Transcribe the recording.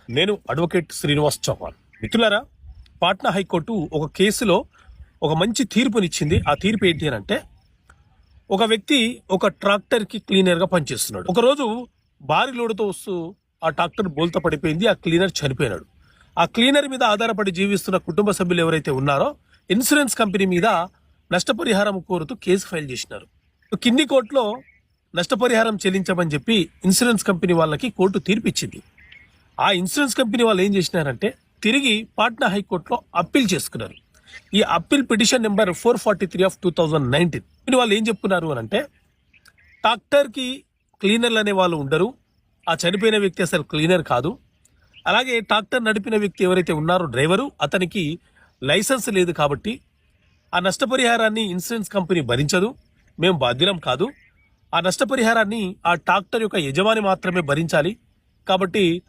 నేను అడ్వకేట్ శ్రీనివాస్ చౌహాన్. మిత్రులారా, పాట్నా హైకోర్టు ఒక కేసులో ఒక మంచి తీర్పునిచ్చింది. ఆ తీర్పు ఏంటి అని అంటే, ఒక వ్యక్తి ఒక ట్రాక్టర్ కి క్లీనర్ గా పనిచేస్తున్నాడు. ఒకరోజు భారీ లోడుతో వస్తూ ఆ ట్రాక్టర్ బోల్తా పడిపోయింది. ఆ క్లీనర్ చనిపోయినాడు. ఆ క్లీనర్ మీద ఆధారపడి జీవిస్తున్న కుటుంబ సభ్యులు ఎవరైతే ఉన్నారో ఇన్సూరెన్స్ కంపెనీ మీద నష్టపరిహారం కోరుతూ కేసు ఫైల్ చేసినారు. కింది కోర్టులో నష్టపరిహారం చెల్లించమని చెప్పి ఇన్సూరెన్స్ కంపెనీ వాళ్ళకి కోర్టు తీర్పిచ్చింది. ఆ ఇన్సూరెన్స్ కంపెనీ వాళ్ళు ఏం చేసినారంటే తిరిగి పాట్నా హైకోర్టులో అప్పీల్ చేసుకున్నారు. ఈ అప్పీల్ పిటిషన్ నెంబర్ 443 ఆఫ్ 2019. వాళ్ళు ఏం చెప్పుకున్నారు అని అంటే, ట్రాక్టర్ కి క్లీనర్లు అనే వాళ్ళు ఉండరు, ఆ చనిపోయిన వ్యక్తి అసలు క్లీనర్ కాదు, అలాగే ట్రాక్టర్ నడిపిన వ్యక్తి ఎవరైతే ఉన్నారో డ్రైవరు, అతనికి లైసెన్స్ లేదు కాబట్టి ఆ నష్టపరిహారాన్ని ఇన్సూరెన్స్ కంపెనీ భరించదు, మేము బాధ్యులం కాదు, ఆ నష్టపరిహారాన్ని ఆ ట్రాక్టర్ యొక్క యజమాని మాత్రమే భరించాలి. కాబట్టి